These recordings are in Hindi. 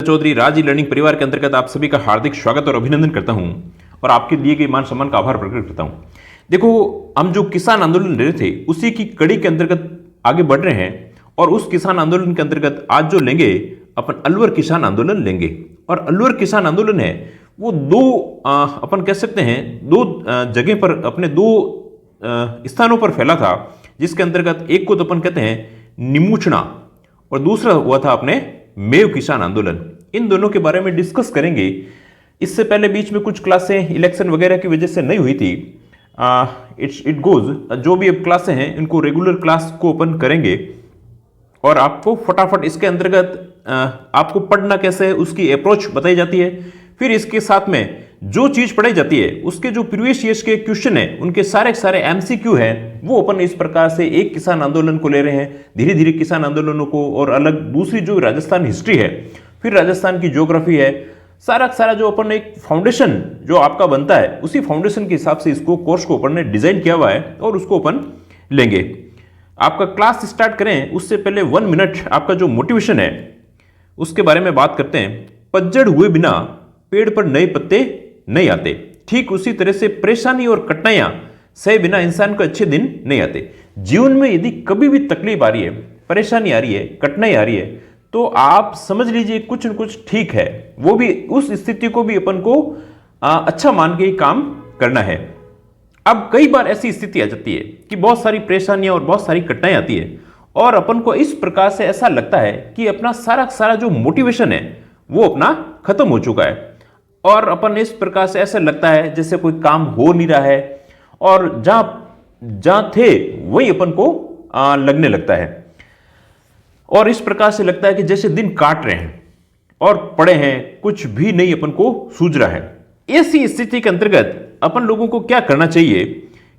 चौधरी राज ई लर्निंग परिवार के अंतर्गत आप सभी का हार्दिक स्वागत और अभिनंदन करता हूं और आपके लिए गए मान सम्मान का आभार प्रकट करता हूं। देखो, हम जो किसान आंदोलन ले रहे थे उसी की कड़ी के अंतर्गत आगे बढ़ रहे हैं और उस किसान आंदोलन के अंतर्गत आज जो लेंगे अपन अलवर किसान आंदोलन लेंगे। और अलवर किसान आंदोलन है वो अपन कह सकते हैं दो जगह पर अपने दो स्थानों पर फैला था, जिसके अंतर्गत एक को तो अपन कहते हैं निमूचना और दूसरा हुआ था अपने मेव किसान आंदोलन। इन दोनों के बारे में डिस्कस करेंगे। इससे पहले बीच में कुछ क्लासें इलेक्शन वगैरह की वजह से नहीं हुई थी। इट गोज, जो भी अब क्लासें हैं इनको रेगुलर क्लास को ओपन करेंगे और आपको फटाफट इसके अंतर्गत आपको पढ़ना कैसे है उसकी अप्रोच बताई जाती है। फिर इसके साथ में जो चीज पढ़ाई जाती है उसके जो प्रीवियस ईयर्स के क्वेश्चन है उनके सारे एमसीक्यू है वो अपन इस प्रकार से एक किसान आंदोलन को ले रहे हैं, धीरे धीरे किसान आंदोलनों को, और अलग दूसरी जो राजस्थान हिस्ट्री है, फिर राजस्थान की ज्योग्राफी है, सारा जो अपन एक फाउंडेशन जो आपका बनता है उसी फाउंडेशन के हिसाब से इसको कोर्स को अपन ने डिजाइन किया हुआ है और उसको अपन लेंगे। आपका क्लास स्टार्ट करें उससे पहले 1 मिनट आपका जो मोटिवेशन है उसके बारे में बात करते हैं। पतझड़ हुए बिना पेड़ पर नए पत्ते नहीं आते, ठीक उसी तरह से परेशानी और कठिनाइयां सहे बिना इंसान को अच्छे दिन नहीं आते। जीवन में यदि कभी भी तकलीफ आ रही है, परेशानी आ रही है, कठिनाई आ रही है, तो आप समझ लीजिए कुछ न कुछ ठीक है। वो भी उस स्थिति को भी अपन को अच्छा मान के ही काम करना है। अब कई बार ऐसी स्थिति आ जाती है कि बहुत सारी परेशानियां और बहुत सारी कठिनाई आती है और अपन को इस प्रकार से ऐसा लगता है कि अपना सारा जो मोटिवेशन है वो अपना खत्म हो चुका है और अपन इस प्रकार से ऐसा लगता है जैसे कोई काम हो नहीं रहा है और जहां थे वही अपन को लगने लगता है और इस प्रकार से लगता है कि जैसे दिन काट रहे हैं और पड़े हैं, कुछ भी नहीं अपन को सूझ रहा है। ऐसी स्थिति के अंतर्गत अपन लोगों को क्या करना चाहिए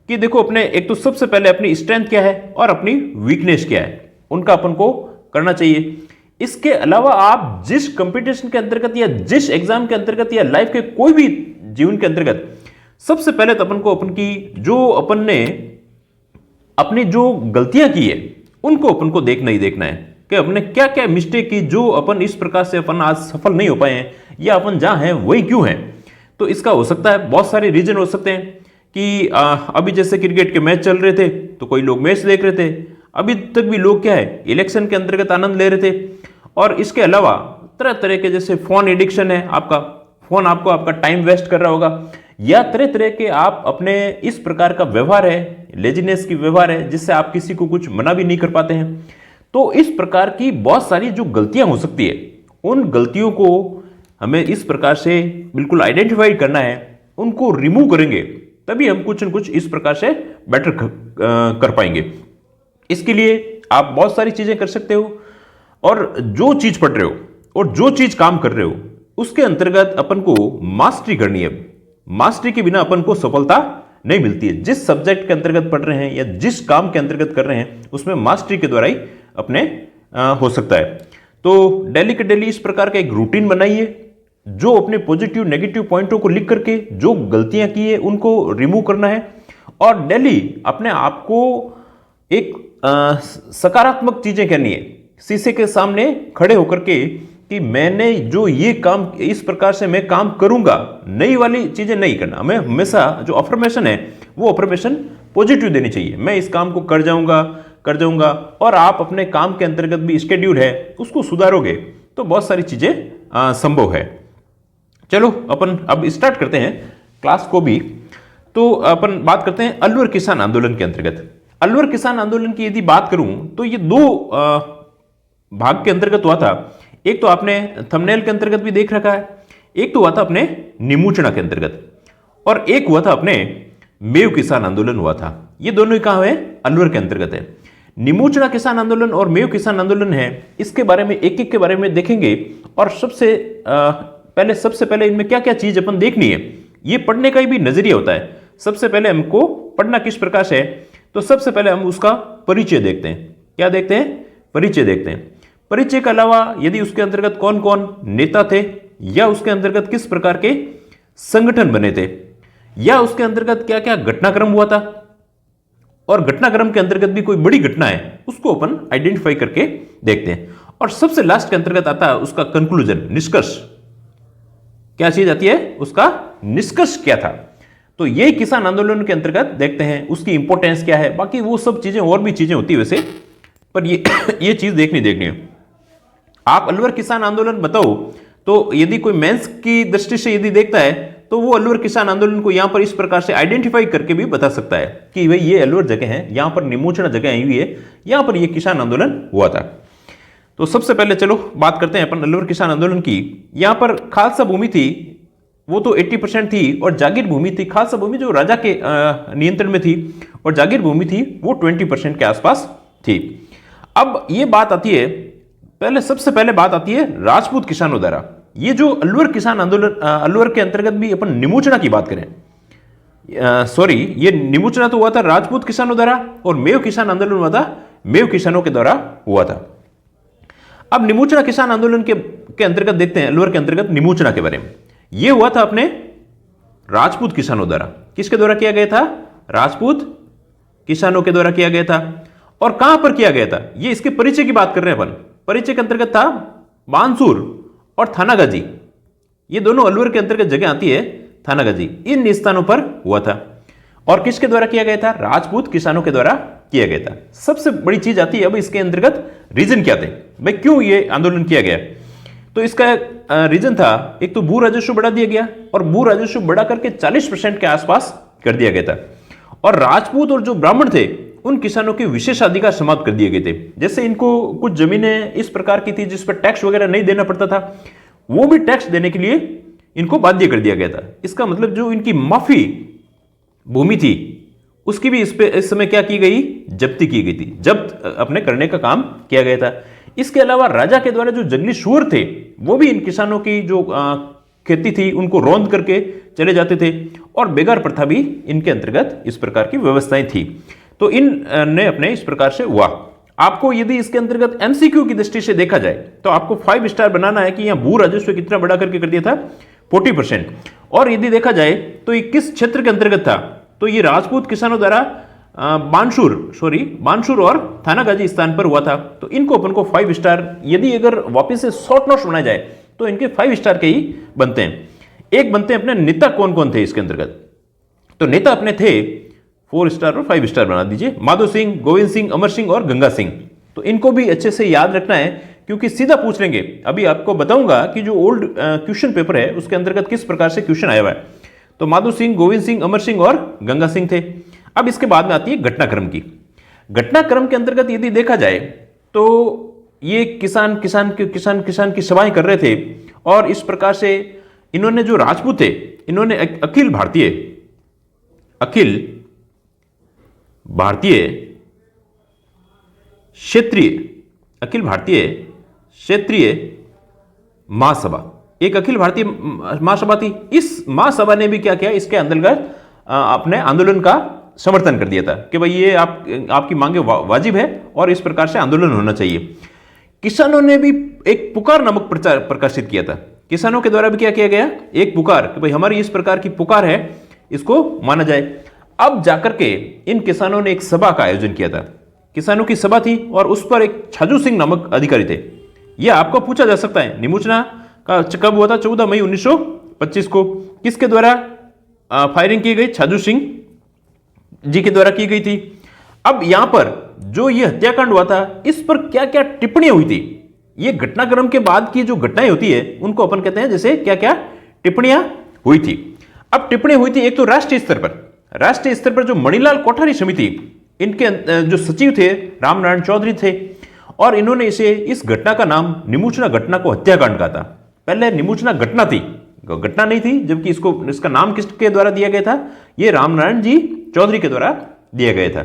कि देखो, अपने एक तो सबसे पहले अपनी स्ट्रेंथ क्या है और अपनी वीकनेस क्या है उनका अपन को करना चाहिए। इसके अलावा आप जिस कंपटीशन के अंतर्गत या जिस एग्जाम के अंतर्गत या लाइफ के कोई भी जीवन के अंतर्गत सबसे पहले तो अपन को अपन की जो अपन ने अपनी जो गलतियां की है उनको अपन को देखना ही देखना है कि अपने क्या क्या मिस्टेक की जो अपन इस प्रकार से अपन आज सफल नहीं हो पाए हैं या अपन जहां हैं वही क्यों हैं। तो इसका हो सकता है बहुत सारे रीजन हो सकते हैं कि अभी जैसे क्रिकेट के मैच चल रहे थे तो कोई लोग मैच देख रहे थे, अभी तक भी लोग क्या है इलेक्शन के अंतर्गत आनंद ले रहे थे, और इसके अलावा तरह तरह के जैसे फोन एडिक्शन है, आपका फोन आपको आपका टाइम वेस्ट कर रहा होगा, या तरह तरह के आप अपने इस प्रकार का व्यवहार है, लेजीनेस की व्यवहार है जिससे आप किसी को कुछ मना भी नहीं कर पाते हैं। तो इस प्रकार की बहुत सारी जो गलतियां हो सकती है उन गलतियों को हमें इस प्रकार से बिल्कुल आइडेंटिफाई करना है, उनको रिमूव करेंगे तभी हम कुछ न कुछ इस प्रकार से बेटर कर पाएंगे। इसके लिए आप बहुत सारी चीजें कर सकते हो और जो चीज पढ़ रहे हो और जो चीज काम कर रहे हो उसके अंतर्गत अपन को मास्टरी करनी है। मास्टरी के बिना अपन को सफलता नहीं मिलती है। जिस सब्जेक्ट के अंतर्गत पढ़ रहे हैं या जिस काम के अंतर्गत कर रहे हैं उसमें मास्टरी के द्वारा ही अपने हो सकता है। तो डेली के डेली इस प्रकार का एक रूटीन बनाइए जो अपने पॉजिटिव नेगेटिव पॉइंटों को लिख करके जो गलतियां की है उनको रिमूव करना है और डेली अपने आप को एक सकारात्मक चीजें करनी है, शीशे के सामने खड़े होकर के कि मैंने जो ये काम इस प्रकार से मैं काम करूंगा, नई वाली चीजें नहीं करना। हमें हमेशा जो अफर्मेशन है वो अफर्मेशन पॉजिटिव देनी चाहिए। मैं इस काम को कर जाऊंगा और आप अपने काम के अंतर्गत भी स्केड्यूल है उसको सुधारोगे तो बहुत सारी चीजें संभव है। चलो अपन अब स्टार्ट करते हैं क्लास को भी। तो अपन बात करते हैं अलवर किसान आंदोलन के अंतर्गत। अलवर किसान आंदोलन की यदि बात करूं तो ये दो भाग के अंतर्गत हुआ था। एक तो आपने थंबनेल के अंतर्गत भी देख रखा है, एक तो हुआ था अपने निमूचना के अंतर्गत और एक हुआ था अपने मेव किसान आंदोलन हुआ था। ये दोनों कहां है? अलवर के अंतर्गत है। निमूचना किसान आंदोलन और मेव किसान आंदोलन है, इसके बारे में एक एक के बारे में देखेंगे और सबसे पहले इनमें क्या क्या चीज अपन देखनी है। ये पढ़ने का ही भी नजरिया होता है। सबसे पहले हमको पढ़ना किस प्रकार से है, तो सबसे पहले हम उसका परिचय देखते हैं। क्या देखते हैं? परिचय देखते हैं। परिचय के अलावा यदि उसके अंतर्गत कौन कौन नेता थे या उसके अंतर्गत किस प्रकार के संगठन बने थे या उसके अंतर्गत क्या क्या घटनाक्रम हुआ था और घटनाक्रम के अंतर्गत भी कोई बड़ी घटना है उसको अपन आइडेंटिफाई करके देखते हैं। और सबसे लास्ट के अंतर्गत आता है उसका कंक्लूजन, निष्कर्ष। क्या चीज आती है? उसका निष्कर्ष क्या था। तो ये किसान आंदोलन के अंतर्गत देखते हैं उसकी इंपॉर्टेंस क्या है। बाकी वो सब चीजें और भी चीजें होती है वैसे, पर ये चीज देखनी है। आप अलवर किसान आंदोलन बताओ तो यदि कोई मेंस की दृष्टि से यदि देखता है तो वो अलवर किसान आंदोलन को यहां पर इस प्रकार से आइडेंटिफाई करके भी बता सकता है कि भाई ये अलवर जगह है, यहां पर निमोचना जगह आई हुई है, यहां पर ये किसान आंदोलन हुआ था। तो सबसे पहले चलो बात करते हैं अपन अलवर किसान आंदोलन की। यहां पर खालसा भूमि थी वो तो 80% थी, और जागीर भूमि थी। खालसा भूमि जो राजा के नियंत्रण में थी, और जागीर भूमि थी वो 20% के आसपास थी। अब ये बात आती है, सबसे पहले बात आती है राजपूत किसानों द्वारा। ये जो अलवर किसान आंदोलन, अलवर के अंतर्गत भी अपन निमोचना की बात करें, सॉरी, ये निमोचना तो हुआ था राजपूत किसानों द्वारा, और मेव किसान आंदोलन हुआ था मेव किसानों के द्वारा हुआ था। अब निमोचना किसान आंदोलन के अंतर्गत देखते हैं अलवर के अंतर्गत निमोचना के बारे में। यह हुआ था अपने राजपूत किसानों द्वारा। किसके द्वारा किया गया था? राजपूत किसानों के द्वारा किया गया था। और कहां पर किया गया था? ये इसके परिचय की बात कर रहे हैं अपन। परिचय के अंतर्गत था बानसूर और थानागाजी। ये दोनों अलवर के अंतर्गत जगह आती है, थानागाजी। इन स्थानों पर हुआ था। और किसके द्वारा किया गया था? राजपूत किसानों के द्वारा किया गया था। सबसे बड़ी चीज आती है अब इसके अंतर्गत रीजन क्या थे, भाई क्यों ये आंदोलन किया गया। तो इसका रीजन था, एक तो भू राजस्व बढ़ा दिया गया, और भू राजस्व बढ़ा करके 40% के आसपास कर दिया गया था। और राजपूत और जो ब्राह्मण थे उन किसानों के विशेषाधिकार समाप्त कर दिए गए थे। जैसे इनको कुछ जमीनें इस प्रकार की थी जिस पर टैक्स वगैरह नहीं देना पड़ता था, वो भी टैक्स देने के लिए इनको बाध्य कर दिया गया था। इसका मतलब जो इनकी माफी भूमि थी उसकी भी इस समय क्या की गई? जब्ती की गई थी। जब्त अपने करने का काम किया गया था। इसके अलावा राजा के द्वारा जो जंगली सूअर थे वो भी इन किसानों की जो खेती थी उनको रौंद करके चले जाते थे, और बेगार प्रथा भी इनके अंतर्गत इस प्रकार की व्यवस्थाएं थी। तो इन ने अपने इस प्रकार से हुआ। आपको यदि इसके अंतर्गत एमसीक्यू की दृष्टि से देखा जाए तो आपको 5 स्टार बनाना है कि यहां भू राजस्व कितना बढ़ा करके कर दिया था? 40%। और यदि देखा जाए तो ये किस क्षेत्र के अंतर्गत था? तो ये राजपूत किसानों द्वारा बानसूर और थानागाजी स्थान पर हुआ था। तो इनको अपन को 5 स्टार, यदि अगर वापिस से शॉर्ट नोट्स बनाया जाए तो इनके 5 स्टार के ही बनते हैं। एक बनते हैं अपने नेता कौन कौन थे इसके अंतर्गत। तो नेता अपने थे 4 स्टार और 5 स्टार बना दीजिए, माधो सिंह, गोविंद सिंह, अमर सिंह और गंगा सिंह। तो इनको भी अच्छे से याद रखना है क्योंकि सीधा पूछ लेंगे। अभी आपको बताऊंगा कि जो ओल्ड क्वेश्चन पेपर है उसके अंतर्गत किस प्रकार से क्वेश्चन आया हुआ है। तो माधो सिंह, गोविंद सिंह, अमर सिंह और गंगा सिंह थे। अब इसके बाद में आती है घटनाक्रम की। घटनाक्रम के अंतर्गत यदि देखा जाए तो ये किसान की सभाएं कर रहे थे, और इस प्रकार से इन्होंने जो राजपूत थे इन्होंने अखिल भारतीय क्षेत्रीय महासभा, एक अखिल भारतीय महासभा थी। इस महासभा ने भी क्या किया? इसके अंतर्गत अपने आंदोलन का समर्थन कर दिया था कि भाई ये आपकी मांगे वाजिब है और इस प्रकार से आंदोलन होना चाहिए। किसानों ने भी एक पुकार नामक प्रचार प्रकाशित किया था। किसानों के द्वारा भी क्या किया गया? एक पुकार कि भाई हमारी इस प्रकार की पुकार है, इसको माना जाए। अब जाकर के इन किसानों ने एक सभा का आयोजन किया था। किसानों की सभा थी और उस पर एक छाजू सिंह नामक अधिकारी थे। यह आपको पूछा जा सकता है निमोचना का कब हुआ था? 14 मई 1925 को। किसके द्वारा फायरिंग की गई? छाजू सिंह जी के द्वारा की गई थी। अब यहां पर जो यह हत्याकांड हुआ था इस पर क्या क्या टिप्पणियां हुई थी? ये घटनाक्रम के बाद की जो घटनाएं होती है उनको अपन कहते हैं जैसे क्या क्या टिप्पणियां हुई थी। अब टिप्पणी हुई थी एक तो राष्ट्रीय स्तर पर जो मणिलाल कोठारी समिति, इनके जो सचिव थे रामनारायण चौधरी थे, और इन्होंने इस घटना का नाम निमोचना घटना को हत्याकांड कहा था। पहले निमोचना घटना थी, घटना नहीं थी, जबकि इसका नाम किसके द्वारा दिया गया था? ये रामनारायण जी चौधरी के द्वारा दिया गया था।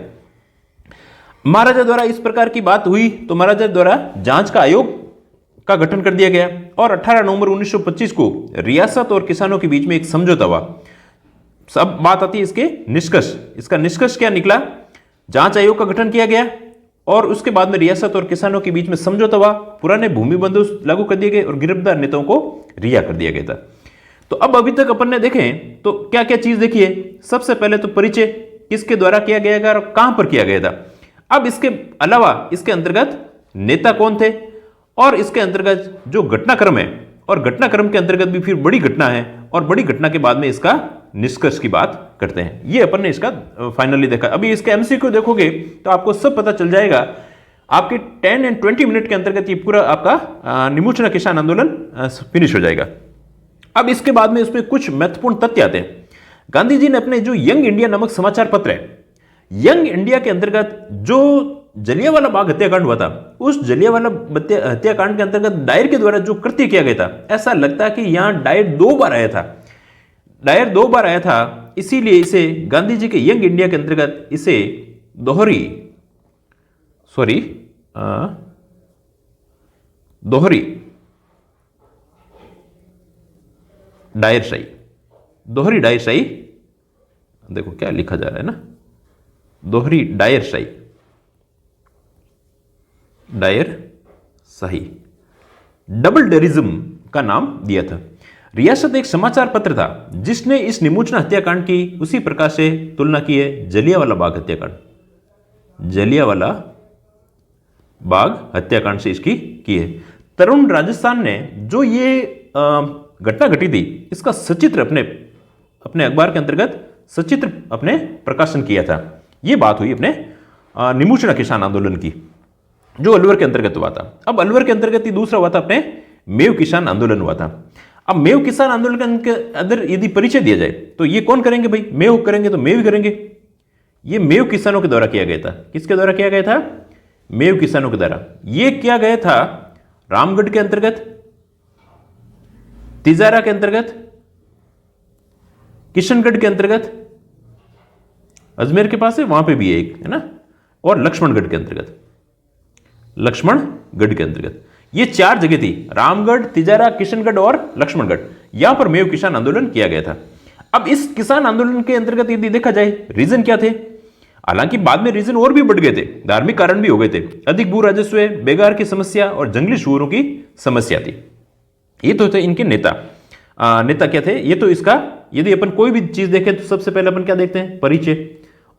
महाराजा द्वारा इस प्रकार की बात हुई तो महाराजा द्वारा जांच का आयोग का गठन कर दिया गया, और 18 नवंबर 1925 को रियासत और किसानों के बीच में एक समझौता हुआ। सब बात आती है इसके निष्कर्ष। इसका निष्कर्ष क्या निकला? जांच आयोग का गठन किया गया, और उसके बाद में रियासत और किसानों के बीच में समझौता हुआ। पुराने भूमि बंदोबस्त लागू कर दिए गए और गिरफ्तार नेताओं को रिहा कर दिया गया था। तो अब अभी तक अपन ने देखें तो क्या क्या चीज देखी है। सबसे पहले तो परिचय, किसके द्वारा किया गया और कहां पर किया गया था। अब इसके अलावा इसके अंतर्गत नेता कौन थे और इसके अंतर्गत जो घटनाक्रम है, और घटनाक्रम के अंतर्गत भी फिर बड़ी घटना है, और बड़ी घटना के बाद में इसका निष्कर्ष की बात करते हैं। ये अपन ने इसका फाइनली देखा। अभी इसके एमसीक्यू देखोगे तो आपको सब पता चल जाएगा। आपके 10 एंड 20 मिनट के अंतर्गत ये पूरा आपका निमुचना किसान आंदोलन फिनिश हो जाएगा। अब इसके बाद में उसमें कुछ महत्वपूर्ण तथ्य आते हैं। गांधी जी ने अपने जो यंग इंडिया नामक समाचार पत्र है, यंग इंडिया के अंतर्गत जो जलियांवाला बाग हत्याकांड हुआ था, उस जलियांवाला हत्याकांड के अंतर्गत डायर के द्वारा जो कृत्य किया गया था, ऐसा लगता है कि यहां डायर 2 बार आया था। डायर 2 बार आया था, इसीलिए इसे गांधी जी के यंग इंडिया के अंतर्गत इसे दोहरी डायरशाही, दोहरी डायरशाही, देखो क्या लिखा जा रहा है ना, दोहरी डायरशाही, डबल डेरिज्म का नाम दिया था। रियासत एक समाचार पत्र था जिसने इस निमुचना हत्याकांड की उसी प्रकार से तुलना की है जलियांवाला बाग हत्याकांड, जलियांवाला बाग हत्याकांड से इसकी की है। तरुण राजस्थान ने जो ये घटना घटी थी, इसका सचित्र अपने अखबार के अंतर्गत सचित्र अपने प्रकाशन किया था। यह बात हुई अपने निमुचना किसान आंदोलन की, जो अलवर के अंतर्गत हुआ था। अब अलवर के अंतर्गत ही दूसरा हुआ था अपने मेव किसान आंदोलन हुआ था। अब मेव किसान आंदोलन के अंदर यदि परिचय दिया जाए तो ये कौन करेंगे भाई, मेव करेंगे तो मेव ही करेंगे। ये मेव किसानों के द्वारा किया गया था। किसके द्वारा किया गया था? मेव किसानों के द्वारा। ये किया गया था रामगढ़ के अंतर्गत, तिजारा के अंतर्गत, किशनगढ़ के अंतर्गत, अजमेर के पास है वहां पे भी एक है ना, और लक्ष्मणगढ़ के अंतर्गत, लक्ष्मणगढ़ के अंतर्गत। ये 4 जगह थी, रामगढ़, तिजारा, किशनगढ़ और लक्ष्मणगढ़। यहां पर मेव किसान आंदोलन किया गया था। अब इस किसान आंदोलन के अंतर्गत यदि देखा जाए रीजन क्या थे, हालांकि बाद में रीजन और भी बढ़ गए थे, धार्मिक कारण भी हो गए थे। अधिक भू राजस्व, बेगार की समस्या और जंगली सुअरों की समस्या थी। ये तो थे इनके नेता। नेता क्या थे ये? तो इसका यदि अपन कोई भी चीज देखें तो सबसे पहले अपन क्या देखते हैं? परिचय।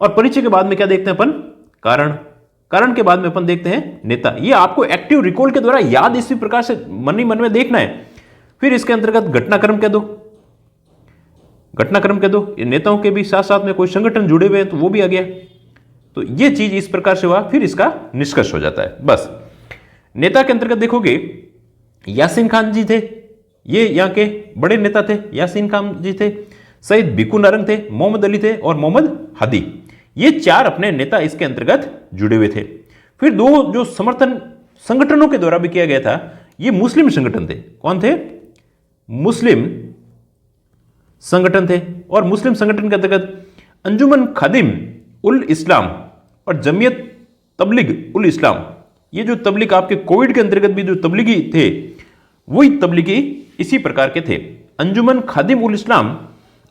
और परिचय के बाद में क्या देखते हैं अपन? कारण। कारण के बाद में अपन देखते हैं नेता। ये आपको एक्टिव रिकॉल के द्वारा याद इसी प्रकार से मन ही मन में देखना है। फिर इसके अंतर्गत घटनाक्रम कह दो, घटनाक्रम कह दो। ये नेताओं के भी साथ साथ में कोई संगठन जुड़े हुए हैं तो वो भी आ गया। तो ये चीज इस प्रकार से हुआ, फिर इसका निष्कर्ष हो जाता है। बस नेता के अंतर्गत देखोगे, यासीन खान जी थे, ये यहाँ के बड़े नेता थे। यासीन खान जी थे, सईद भिक्कू नारंग थे, मोहम्मद अली थे और मोहम्मद हादी। ये 4 अपने नेता इसके अंतर्गत जुड़े हुए थे। फिर 2 जो समर्थन संगठनों के द्वारा भी किया गया था, ये मुस्लिम संगठन थे। कौन थे? मुस्लिम संगठन थे। और मुस्लिम संगठन के अंतर्गत अंजुमन खादिम उल इस्लाम और जमीयत तबलीग उल इस्लाम। ये जो तबलीग आपके कोविड के अंतर्गत भी जो तबलीगी थे, वही तबलीगी इसी प्रकार के थे। अंजुमन खादिम उल इस्लाम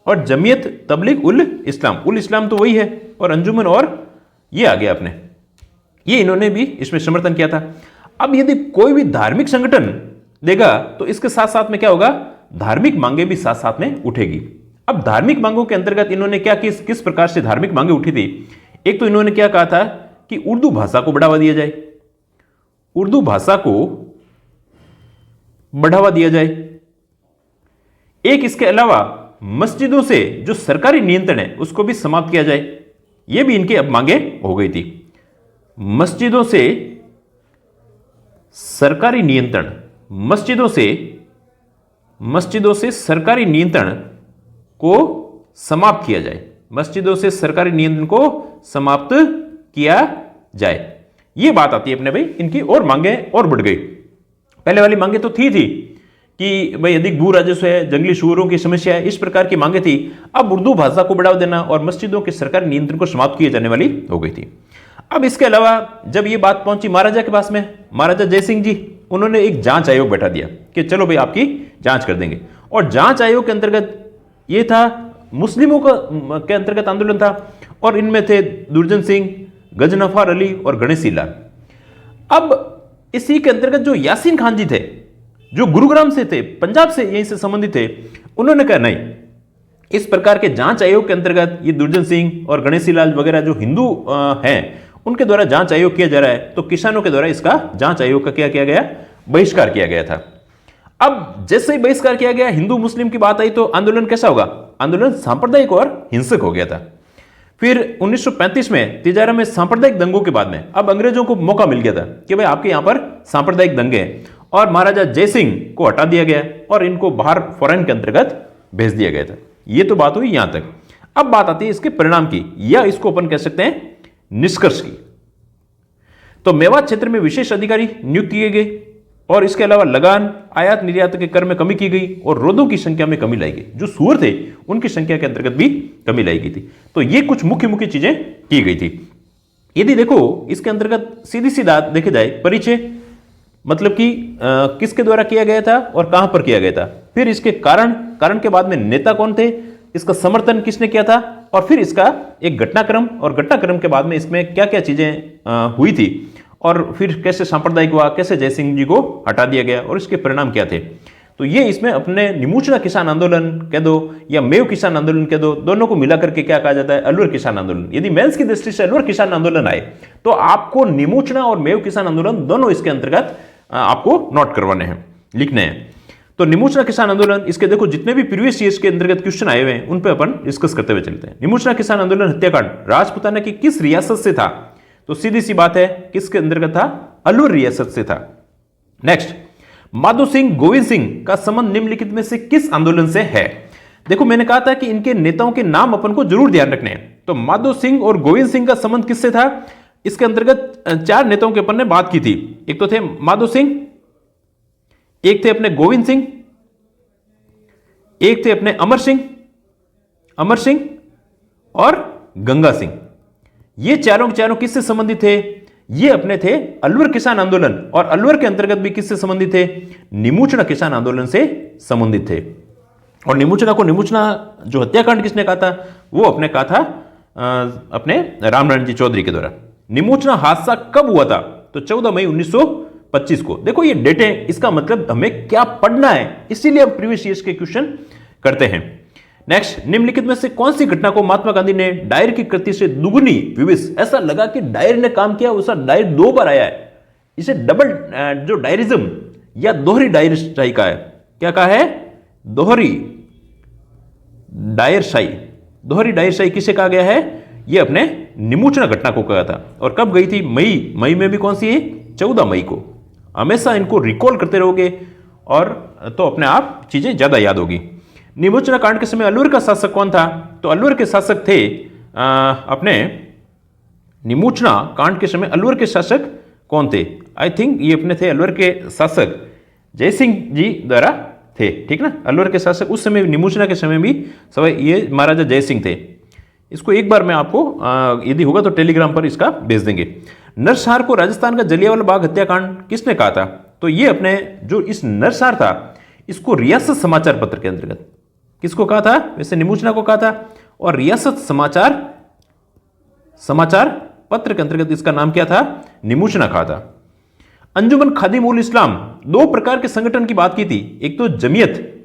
और जमीयत तबलीग उल इस्लाम। उल इस्लाम तो वही है, और अंजुमन और ये आ गया अपने, ये इन्होंने भी इसमें समर्थन किया था। अब यदि कोई भी धार्मिक संगठन देगा तो इसके साथ साथ में क्या होगा? धार्मिक मांगे भी साथ साथ में उठेगी। अब धार्मिक मांगों के अंतर्गत इन्होंने क्या किस प्रकार से धार्मिक मांगे उठी थी? एक तो इन्होंने क्या कहा था कि उर्दू भाषा को बढ़ावा दिया जाए, उर्दू भाषा को बढ़ावा दिया जाए। एक इसके अलावा मस्जिदों से जो सरकारी नियंत्रण है उसको भी समाप्त किया जाए। यह भी इनकी अब मांगे हो गई थी। मस्जिदों से सरकारी नियंत्रण, मस्जिदों से सरकारी नियंत्रण को समाप्त किया जाए, मस्जिदों से सरकारी नियंत्रण को समाप्त किया जाए। यह बात आती है अपने भाई इनकी, और मांगे और बढ़ गई। पहले वाली मांगे तो थी कि भाई अधिक भू राजस्व है, जंगली सुअरों की समस्या है, इस प्रकार की मांगे थी। अब उर्दू भाषा को बढ़ावा देना और मस्जिदों के सरकारी नियंत्रण को समाप्त किए जाने वाली हो गई थी। अब इसके अलावा जब ये बात पहुंची महाराजा के पास में, महाराजा जयसिंह जी, उन्होंने एक जांच आयोग बैठा दिया कि चलो भाई आपकी जांच कर देंगे। और जांच आयोग के अंतर्गत ये था, मुस्लिमों के अंतर्गत आंदोलन था, और इनमें थे दुर्जन सिंह, गजनफर अली और गणेशी लाल। अब इसी के अंतर्गत जो यासीन खान जी थे, जो गुरुग्राम से थे, पंजाब से यहीं से संबंधित थे, उन्होंने कहा नहीं, इस प्रकार के जांच आयोग के अंतर्गत ये दुर्जन सिंह और गणेशी लाल वगैरह जो हिंदू हैं उनके द्वारा जांच आयोग किया जा रहा है, तो किसानों के द्वारा इसका जांच आयोग का क्या किया गया? बहिष्कार किया गया था। अब जैसे ही बहिष्कार किया गया, हिंदू मुस्लिम की बात आई तो आंदोलन कैसा होगा? आंदोलन सांप्रदायिक और हिंसक हो गया था। फिर 1935 में तिजारा में सांप्रदायिक दंगों के बाद में अब अंग्रेजों को मौका मिल गया था कि भाई आपके यहां पर सांप्रदायिक दंगे हैं, और महाराजा जयसिंह को हटा दिया गया और इनको बाहर फॉरेन के अंतर्गत भेज दिया गया था। ये तो बात हुई यहां तक। अब बात आती है इसके परिणाम की, या इसको अपन कह सकते हैं निष्कर्ष की। तो मेवात क्षेत्र में विशेष अधिकारी नियुक्त किए गए, और इसके अलावा लगान, आयात निर्यात के कर में कमी की गई, और रोदों की संख्या में कमी लाई गई। जो सूअर थे उनकी संख्या के अंतर्गत भी कमी लाई गई थी। तो ये कुछ मुख्य मुख्य चीजें की गई थी। यदि देखो इसके अंतर्गत सीधी सी बात देखे जाए, परिचय मतलब कि किसके द्वारा किया गया था और कहां पर किया गया था, फिर इसके कारण के बाद में नेता कौन थे, इसका समर्थन किसने किया था, और फिर इसका एक घटनाक्रम, और घटनाक्रम के बाद में इसमें क्या क्या चीजें हुई थी, और फिर कैसे सांप्रदायिक हुआ, कैसे जयसिंह जी को हटा दिया गया, और इसके परिणाम क्या थे। तो ये इसमें अपने निमुचना किसान आंदोलन कह दो या मेव किसान आंदोलन कह दो, दोनों को मिलाकर के क्या कहा जाता है, अलवर किसान आंदोलन। यदि मेंस की दृष्टि से अलवर किसान आंदोलन आए तो आपको निमुचना और मेव किसान आंदोलन दोनों इसके अंतर्गत आपको नोट करवाने हैं, लिखने हैं। तो निमुचना किसान आंदोलन, इसके देखो जितने भी प्रीवियस ईयर्स के अंतर्गत क्वेश्चन आए हुए हैं उन पे अपन डिस्कस करते हुए चलते हैं। निमुचना किसान आंदोलन हत्याकांड राजपूताना की किस रियासत से था? तो सीधी सी बात है, किसके अंतर्गत था? अलवर रियासत से था। नेक्स्ट, माधो सिंह गोविंद सिंह का संबंध निम्नलिखित में से किस आंदोलन से है? देखो मैंने कहा था कि इनके नेताओं के नाम अपन को जरूर ध्यान रखने हैं। तो माधो सिंह और गोविंद सिंह का संबंध किससे था? इसके अंतर्गत चार नेताओं के अपन ने बात की थी। एक तो थे माधो सिंह, एक थे अपने गोविंद सिंह, एक थे अपने अमर सिंह और गंगा सिंह। ये चारों के चारों किससे संबंधित थे? ये अपने थे अलवर किसान आंदोलन, और अलवर के अंतर्गत भी किससे संबंधित थे? निमुचना किसान आंदोलन से संबंधित थे। और निमुचना जो हत्याकांड किसने कहा था? वो अपने कहा था अपने रामनारायण जी चौधरी के द्वारा। निमुचना हादसा कब हुआ था? तो 14 मई 1925 को। देखो ये डेटें, इसका मतलब हमें क्या पढ़ना है, इसीलिए हम प्रीवियस ईयर्स के क्वेश्चन करते हैं। नेक्स्ट, निम्नलिखित में से कौन सी घटना को महात्मा गांधी ने डायर की कृति से दुगुनी विविश, ऐसा लगा कि डायर ने काम किया, उसका डायर दो बार आया है, इसे डबल जो डायरिज्म या दोहरी डायरशाही का है। क्या कहा है? दोहरी डायरशाही किसे कहा गया है? यह अपने निमुचना घटना को कहा था। और कब गई थी? मई में भी कौन सी है? 14 मई को। हमेशा इनको रिकॉल करते रहोगे और तो अपने आप चीजें ज्यादा याद होगी। निमुचना कांड के समय अलवर का शासक कौन था? तो अलवर के शासक थे अपने निमुचना कांड के समय अलवर के शासक कौन थे? आई थिंक ये अपने थे अलवर के शासक जयसिंह जी द्वारा थे, ठीक ना। अलवर के शासक उस समय निमुचना के समय भी सवाई ये महाराजा जयसिंह थे। इसको एक बार मैं आपको यदि होगा तो टेलीग्राम पर इसका भेज देंगे। नरसंहार को राजस्थान का जलियांवाला बाग हत्याकांड किसने कहा था? तो ये अपने जो इस नरसंहार था इसको रियासत समाचार पत्र के अंतर्गत किसको कहा था? वैसे निमुचना को कहा था, और रियासत समाचार पत्र के अंतर्गत इसका नाम क्या था? निमुचना कहा था। अंजुमन खादिम उल इस्लाम, दो प्रकार के संगठन की बात की थी। एक तो जमीयत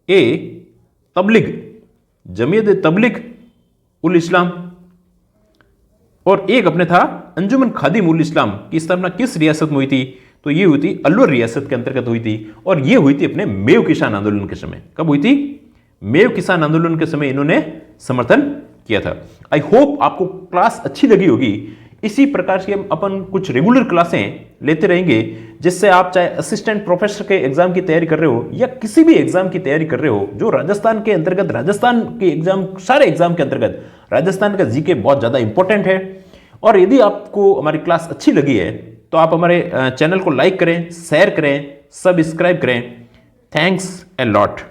ए तबलीग उल इस्लाम, और एक अपने था अंजुमन खादिम उल इस्लाम की स्थापना किस रियासत में हुई थी? तो ये हुई थी अलवर रियासत के अंतर्गत हुई थी, और ये हुई थी अपने मेव किसान आंदोलन के समय। कब हुई थी? मेव किसान आंदोलन के समय इन्होंने समर्थन किया था। आई होप आपको क्लास अच्छी लगी होगी। इसी प्रकार से हम अपन कुछ रेगुलर क्लासें लेते रहेंगे, जिससे आप चाहे असिस्टेंट प्रोफेसर के एग्जाम की तैयारी कर रहे हो या किसी भी एग्जाम की तैयारी कर रहे हो जो राजस्थान के अंतर्गत, राजस्थान के एग्जाम, सारे एग्जाम के अंतर्गत राजस्थान का जीके बहुत ज्यादा इंपॉर्टेंट है। और यदि आपको हमारी क्लास अच्छी लगी है तो आप हमारे चैनल को लाइक करें, शेयर करें, सब्सक्राइब करें। Thanks a lot.